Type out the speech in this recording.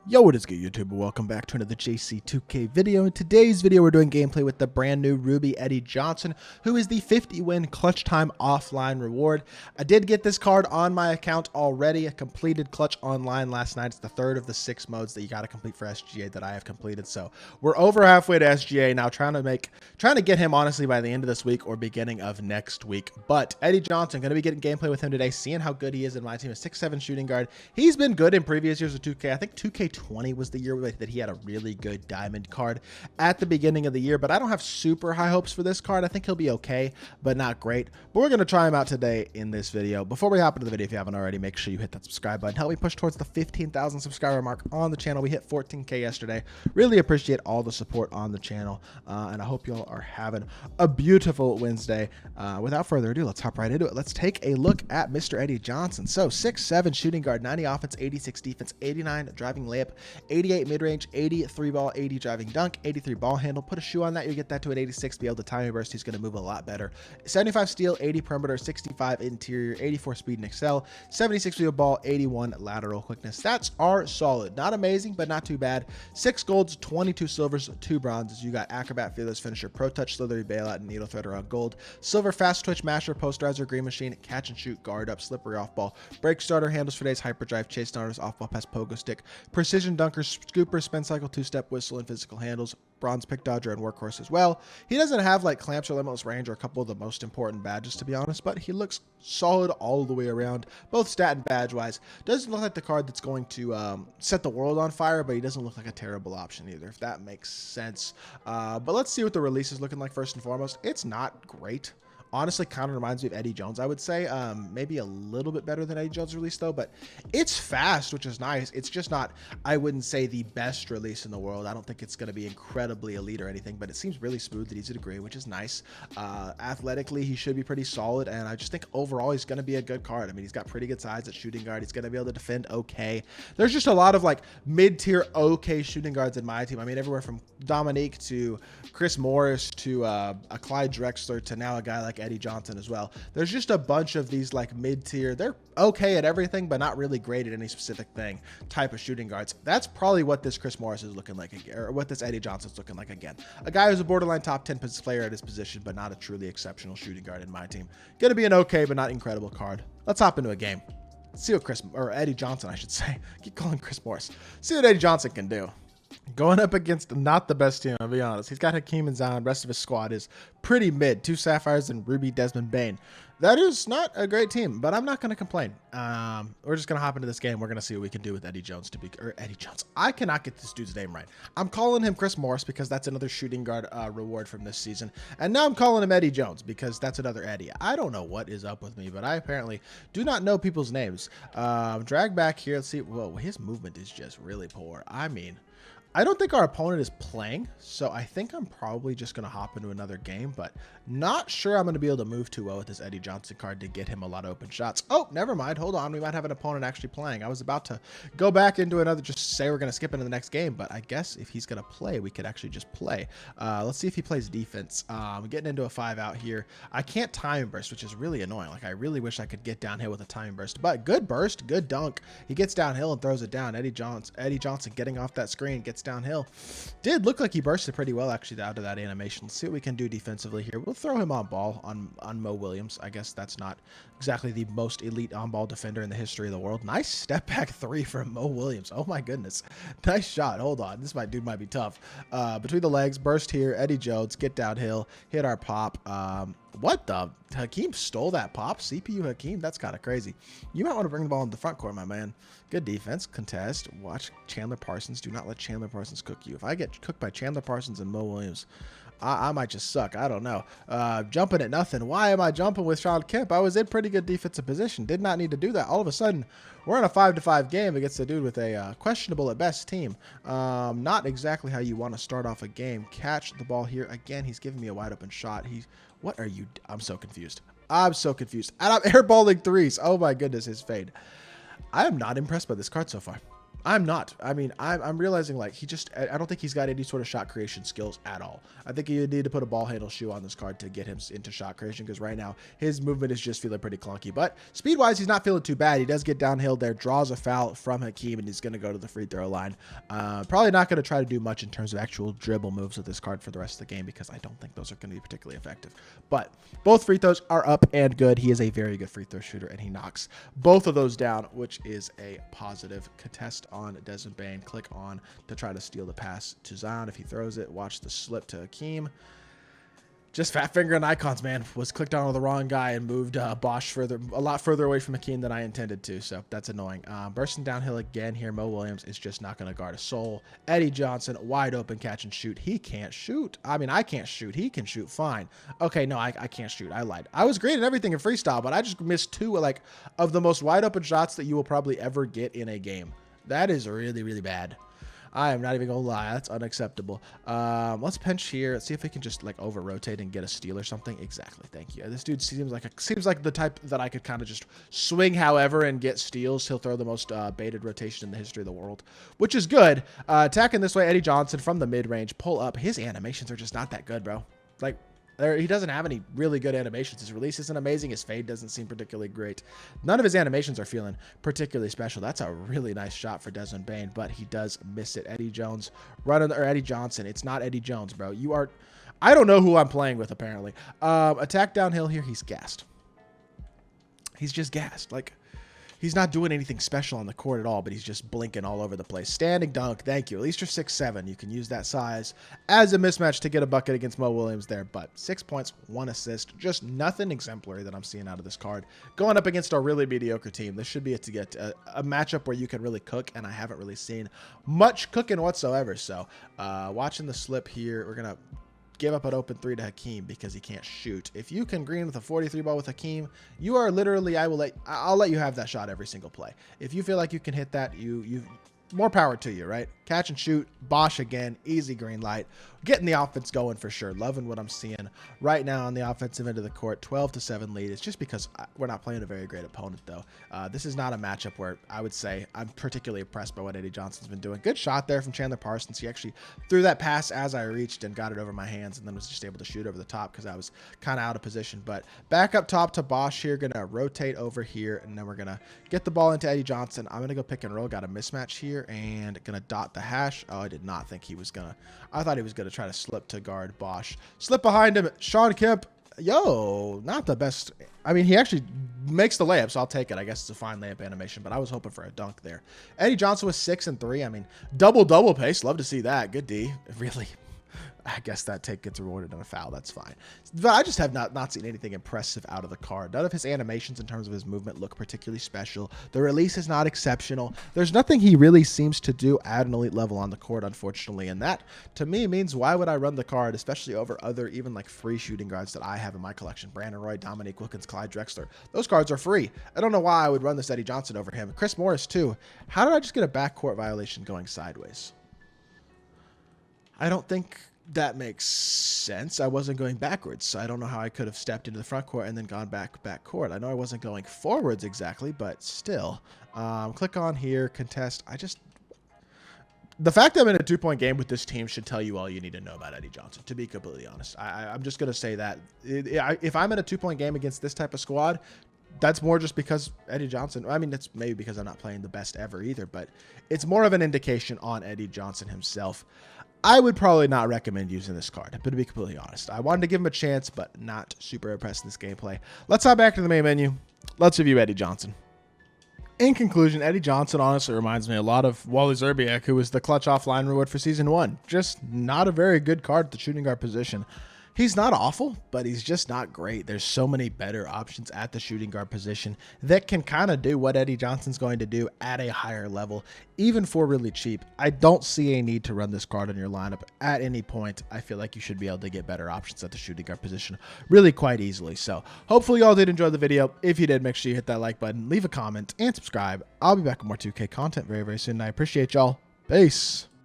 Yo, what is good, YouTube? Welcome back to another JC2K video. In today's video, we're doing gameplay with the brand new Ruby Eddie Johnson, who is the 50-win clutch time offline reward. I did get this card on my account already. I completed clutch online last night. It's the third of the 6 modes that you got to complete for SGA that I have completed. So we're over halfway to SGA now, trying to get him honestly by the end of this week or beginning of next week. But Eddie Johnson, going to be getting gameplay with him today, seeing how good he is in my team. A 6'7" shooting guard. He's been good in previous years of 2K. I think 2K24 was the year that he had a really good diamond card at the beginning of the year, but I don't have super high hopes for this card. I think he'll be okay, but not great. But we're going to try him out today in this video. Before we hop into the video, if you haven't already, make sure you hit that subscribe button. Help me push towards the 15,000 subscriber mark on the channel. We hit 14K yesterday. Really appreciate all the support on the channel, and I hope you all are having a beautiful Wednesday. Without further ado, let's hop right into it. Let's take a look at Mr. Eddie Johnson. So 6'7" shooting guard, 90 offense, 86 defense, 89 driving layup, 88 mid-range, 83 ball, 80 driving dunk, 83 ball handle. Put a shoe on that, you get that to an 86. Be able to timing burst, he's going to move a lot better. 75 steal, 80 perimeter, 65 interior, 84 speed and excel, 76 field ball, 81 lateral quickness. Stats are solid. Not amazing, but not too bad. 6 golds, 22 silvers, 2 bronzes. You got acrobat, fearless finisher, pro touch, slithery bailout, and needle threader on gold. Silver, fast twitch, masher, posterizer, green machine, catch and shoot, guard up, slippery off ball, break starter, handles for days, hyperdrive, chase starters, off ball pass, pogo stick, precision dunker, scooper, spin cycle, 2-step whistle, and physical handles. Bronze pick dodger and workhorse as well. He doesn't have like clamps or limitless range or a couple of the most important badges, to be honest, but he looks solid all the way around, both stat and badge wise. Doesn't look like the card that's going to set the world on fire, but he doesn't look like a terrible option either, if that makes sense. But let's see what the release is looking like first and foremost. It's not great. Honestly, kind of reminds me of Eddie Jones, I would say. Maybe a little bit better than Eddie Jones' release, though, but it's fast, which is nice. It's just not, I wouldn't say, the best release in the world. I don't think it's going to be incredibly elite or anything, but it seems really smooth and easy to agree, which is nice. Athletically, he should be pretty solid, and I just think overall he's going to be a good card. I mean, he's got pretty good size at shooting guard. He's going to be able to defend okay. There's just a lot of, like, mid-tier okay shooting guards in my team. I mean, everywhere from Dominique to Chris Morris to a Clyde Drexler to now a guy like Eddie Johnson as well. There's just a bunch of these like mid-tier, they're okay at everything but not really great at any specific thing type of shooting guards. That's probably what this Chris Morris is looking like, or what this Eddie Johnson's looking like again. A guy who's a borderline top 10 player at his position but not a truly exceptional shooting guard in my team. Gonna be an okay but not incredible card. Let's hop into a game. Let's see what Eddie Johnson, I should say. Keep calling Chris Morris. See what Eddie Johnson can do. Going up against not the best team, I'll be honest. He's got Hakeem and Zion. Rest of his squad is pretty mid. 2 Sapphires and Ruby, Desmond Bain. That is not a great team, but I'm not going to complain. We're just going to hop into this game. We're going to see what we can do with Eddie Jones Eddie Jones. I cannot get this dude's name right. I'm calling him Chris Morris because that's another shooting guard reward from this season. And now I'm calling him Eddie Jones because that's another Eddie. I don't know what is up with me, but I apparently do not know people's names. Drag back here. Let's see. Whoa, his movement is just really poor. I mean, I don't think our opponent is playing, so I think I'm probably just going to hop into another game, but not sure I'm going to be able to move too well with this Eddie Johnson card to get him a lot of open shots. Oh, never mind. Hold on. We might have an opponent actually playing. I was about to go back into another, just say we're going to skip into the next game, but I guess if he's going to play, we could actually just play. Let's see if he plays defense. Getting into a 5 out here. I can't time burst, which is really annoying. Like, I really wish I could get downhill with a time burst, but good burst, good dunk. He gets downhill and throws it down. Eddie Johnson getting off that screen, gets downhill. Did look like he bursted pretty well actually out of that animation. Let's see what we can do defensively here. We'll throw him on ball on Mo Williams. I guess that's not exactly the most elite on-ball defender in the history of the world. Nice step back 3 from Mo Williams. Oh my goodness. Nice shot. Hold on. This dude might be tough. Between the legs, burst here. Eddie Jones, get downhill, hit our pop. What the? Hakeem stole that pop? CPU Hakeem? That's kind of crazy. You might want to bring the ball in the front court, my man. Good defense. Contest. Watch Chandler Parsons. Do not let Chandler Parsons cook you. If I get cooked by Chandler Parsons and Mo Williams, I might just suck. I don't know. Jumping at nothing. Why am I jumping with Sean Kemp? I was in pretty good defensive position. Did not need to do that. All of a sudden, we're in a 5-5 game against a dude with a questionable at best team. Not exactly how you want to start off a game. Catch the ball here. Again, he's giving me a wide open shot. What are you? I'm so confused. I'm so confused. And I'm airballing 3s. Oh my goodness, his fade. I am not impressed by this card so far. I'm not. I mean, I'm realizing like I don't think he's got any sort of shot creation skills at all. I think you need to put a ball handle shoe on this card to get him into shot creation, because right now his movement is just feeling pretty clunky. But speed wise, he's not feeling too bad. He does get downhill there, draws a foul from Hakeem, and he's going to go to the free throw line. Probably not going to try to do much in terms of actual dribble moves with this card for the rest of the game, because I don't think those are going to be particularly effective. But both free throws are up and good. He is a very good free throw shooter, and he knocks both of those down, which is a positive. Contest on Desmond Bane. Click on to try to steal the pass to Zion. If he throws it, watch the slip to Hakeem. Just fat finger and icons, man. Was clicked on with the wrong guy and moved Bosch a lot further away from Hakeem than I intended to, so that's annoying. Bursting downhill again here. Mo Williams is just not going to guard a soul. Eddie Johnson, wide open catch and shoot. He can't shoot. I mean, I can't shoot. He can shoot fine. Okay, no, I can't shoot. I lied. I was great at everything in freestyle, but I just missed two of the most wide open shots that you will probably ever get in a game. That is really, really bad. I am not even gonna lie. That's unacceptable. Let's pinch here. Let's see if we can just over rotate and get a steal or something. Exactly. Thank you. This dude seems like the type that I could kind of just swing however and get steals. He'll throw the most baited rotation in the history of the world, which is good. Attacking this way, Eddie Johnson from the mid range, pull up. His animations are just not that good, bro. He doesn't have any really good animations. His release isn't amazing. His fade doesn't seem particularly great. None of his animations are feeling particularly special. That's a really nice shot for Desmond Bane, but he does miss it. Eddie Johnson. It's not Eddie Jones, bro. I don't know who I'm playing with, apparently. Attack downhill here. He's gassed. He's just gassed. He's not doing anything special on the court at all, but he's just blinking all over the place. Standing dunk, thank you. At least you're 6'7". You can use that size as a mismatch to get a bucket against Mo Williams there. But 6 points, 1 assist, just nothing exemplary that I'm seeing out of this card. Going up against a really mediocre team, this should be a matchup where you can really cook, and I haven't really seen much cooking whatsoever. So watching the slip here, we're going to give up an open three to Hakeem because he can't shoot. If you can green with a 43 ball with Hakeem, you are literally, I'll let you have that shot every single play. If you feel like you can hit that, you more power to you, right? Catch and shoot, Bosch again, easy green light. Getting the offense going for sure. Loving what I'm seeing right now on the offensive end of the court. 12-7 lead. It's just because we're not playing a very great opponent, though. This is not a matchup where I would say I'm particularly impressed by what Eddie Johnson's been doing. Good shot there from Chandler Parsons. He actually threw that pass as I reached and got it over my hands, and then was just able to shoot over the top because I was kind of out of position. But back up top to Bosch here. Going to rotate over here, and then we're going to get the ball into Eddie Johnson. I'm going to go pick and roll. Got a mismatch here, and going to dot the hash. Oh, I did not think he was going to. I thought he was going to try to slip to guard Bosch. Slip behind him. Sean Kemp. Yo, not the best. I mean, he actually makes the layup, so I'll take it. I guess it's a fine layup animation, but I was hoping for a dunk there. Eddie Johnson was 6 and 3. I mean, double pace. Love to see that. Good D. Really. I guess that take gets rewarded on a foul. That's fine. But I just have not seen anything impressive out of the card. None of his animations in terms of his movement look particularly special. The release is not exceptional. There's nothing he really seems to do at an elite level on the court, unfortunately. And that, to me, means why would I run the card, especially over other even free shooting guards that I have in my collection? Brandon Roy, Dominique Wilkins, Clyde Drexler. Those cards are free. I don't know why I would run this Eddie Johnson over him. Chris Morris, too. How did I just get a backcourt violation going sideways? I don't think that makes sense. I wasn't going backwards, so I don't know how I could have stepped into the front court and then gone back court. I know I wasn't going forwards exactly, but still. Click on here, contest. The fact that I'm in a 2-point game with this team should tell you all you need to know about Eddie Johnson, to be completely honest. I'm just going to say that. If I'm in a 2-point game against this type of squad, that's more just because Eddie Johnson. I mean, it's maybe because I'm not playing the best ever either, but it's more of an indication on Eddie Johnson himself. I would probably not recommend using this card, but to be completely honest, I wanted to give him a chance, but not super impressed in this gameplay. Let's hop back to the main menu. Let's review Eddie Johnson. In conclusion, Eddie Johnson honestly reminds me a lot of Wally Szczerbiak, who was the clutch offline reward for Season 1. Just not a very good card at the shooting guard position. He's not awful, but he's just not great. There's so many better options at the shooting guard position that can kind of do what Eddie Johnson's going to do at a higher level, even for really cheap. I don't see a need to run this card in your lineup at any point. I feel like you should be able to get better options at the shooting guard position really quite easily. So hopefully y'all did enjoy the video. If you did, make sure you hit that like button, leave a comment, and subscribe. I'll be back with more 2K content very, very soon. I appreciate y'all. Peace.